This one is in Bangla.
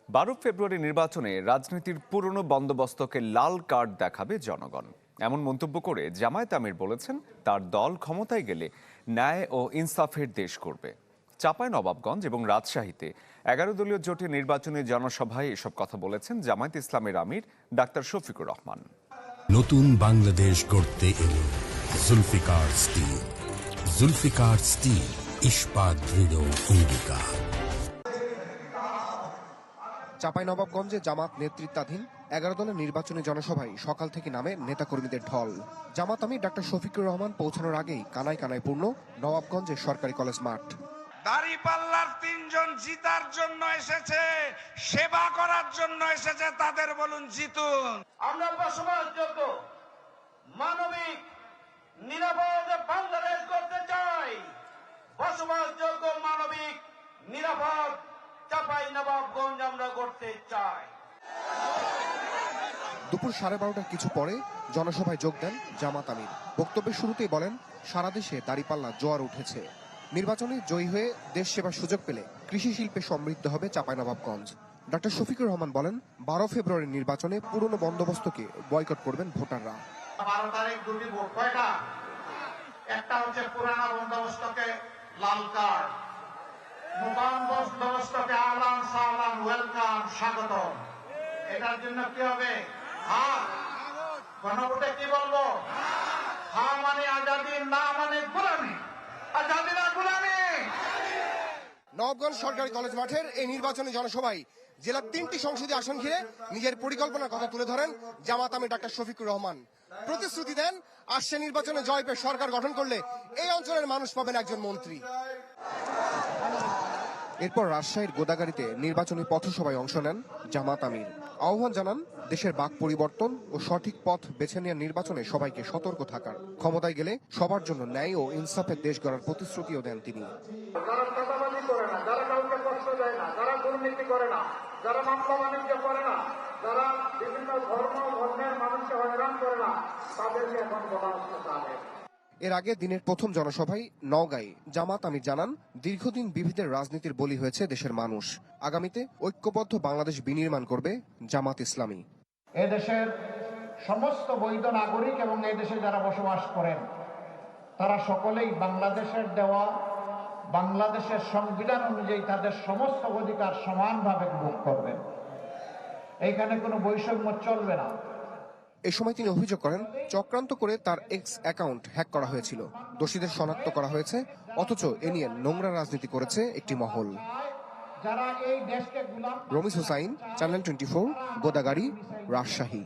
12 ফেব্রুয়ারি নির্বাচনে রাজনীতির পুরনো বন্দোবস্তকে লাল কার্ড দেখাবে জনগণ, এমন মন্তব্য করে জামায়াত আমির বলেছেন তার দল ক্ষমতায় গেলে ন্যায় ও ইনসাফের দেশ করবে। চাঁপাইনবাবগঞ্জ এবং রাজশাহীতে 11 দলীয় জোটের নির্বাচনী জনসভায় এসব কথা বলেছেন জামায়াত ইসলামের আমির ডাক্তার শফিকুর রহমান। নতুন বাংলাদেশ গড়তে এলো জুলফিকার স্টিল। জুলফিকার স্টিল, ইস্পাত দৃঢ় অঙ্গীকার। চাঁপাইনবাবগঞ্জে জামাত নেতৃত্বাধীন 11 দলের নির্বাচনী জনসভায় সকাল থেকে নামে নেতাকর্মীদের ঢল। জামাত আমির ডাক্তার শফিকুর রহমান পৌঁছানোর আগেই কানায় কানায় পূর্ণ নবাবগঞ্জের সরকারি কলেজ মাঠ। দাঁড়িপাল্লার 3 জন জিতার জন্য এসেছে, সেবা করার জন্য এসেছে, তাদের বলুন জিতুন। আমরা বসবাসযোগ্য মানবিক নিরাপদ বাংলাদেশ করতে চাই। বসবাসযোগ্য মানবিক নিরাপদ চাঁপাইনবাবগঞ্জ আমরা করতে চাই। দুপুর 12:30টার কিছু পরে জনসভায় যোগ দেন জামাত আমির। বক্তব্যের শুরুতেই বলেন, সারা দেশে দাঁড়িপাল্লা জোয়ার উঠেছে। নির্বাচনে জয়ী হয়ে দেশ সেবার সুযোগ পেলে কৃষি শিল্পে সমৃদ্ধ হবে চাঁপাইনবাবগঞ্জ। ডাক্তার শফিকুর রহমান বলেন, 12 ফেব্রুয়ারির নির্বাচনে পুরনো বন্দোবস্তকে বয়কট করবেন ভোটাররা। 12 তারিখ দুটি ভোট, কয়টা? একটা হচ্ছে পুরানো বন্দোবস্তকে লাল কার্ড, নতুন বন্দোবস্তকে আহলান সাহলান ওয়েলকাম স্বাগতম। এটার জন্য কি হবে? হ্যাঁ, গণভোটে কি বলবো? হ্যাঁ মানে আজাদি, না মানে গোলামি। আজাদি না গোলামি। নবাবগঞ্জ সরকারি কলেজ মাঠের এই নির্বাচনী জনসভায় জেলার 3টি সংসদীয় আসন ঘিরে নিজের পরিকল্পনার কথা তুলে ধরেন জামাত আমির ডাক্তার শফিকুর রহমান। প্রতিশ্রুতি দেন, আসছে নির্বাচনে জয় পেয়ে সরকার গঠন করলে এই অঞ্চলের মানুষ পাবেন একজন মন্ত্রী। এরপর রাজশাহীর গোদাগাড়ীতে নির্বাচনী পথসভায় অংশ নেন জামাত আমির। আহ্বান জানান দেশের বাক পরিবর্তন ও সঠিক পথ বেছে নেওয়ার নির্বাচনে সবাইকে সতর্ক থাকার, ক্ষমতায় গেলে সবার জন্য ন্যায় ও ইনসাফের দেশ গড়ার প্রতিশ্রুতিও দেন তিনি। যারা চাঁদাবাজি করে না, যারা কাউকে কষ্ট দেয় না, যারা দুর্নীতি করে না, যারা মামলা বাণিজ্য করে না, যারা বিভিন্ন ধর্মের মানুষকে হয়রান করে না, তাদেরকে এখন বলা হচ্ছে। এর আগে দিনের প্রথম জনসভায় নওগাঁয় জামাত আমির জানান, দীর্ঘদিন বিভেদের রাজনীতির বলি হয়েছে দেশের মানুষ। আগামীতে ঐক্যবদ্ধ বাংলাদেশ বিনির্মাণ করবে জামাত ইসলামী। এদেশের সমস্ত বৈধ নাগরিক এবং এদেশে যারা বসবাস করেন তারা সকলেই বাংলাদেশের দেওয়া বাংলাদেশের সংবিধান অনুযায়ী তাদের সমস্ত অধিকার সমানভাবে ভোগ করবেন। এইখানে কোনো বৈষম্য চলবে না। এ সময় তিনি অভিযোগ করেন, চক্রান্ত করে তার এক্স অ্যাকাউন্ট হ্যাক করা হয়েছিল। দোষীদের শনাক্ত করা হয়েছে, অথচ এ নিয়ে নোংরা রাজনীতি করেছে একটি মহল। যারা এই দেশকে গোলাম। রমিজ হুসাইন, চ্যানেল 24, গোদাগাড়ী, রাজশাহী।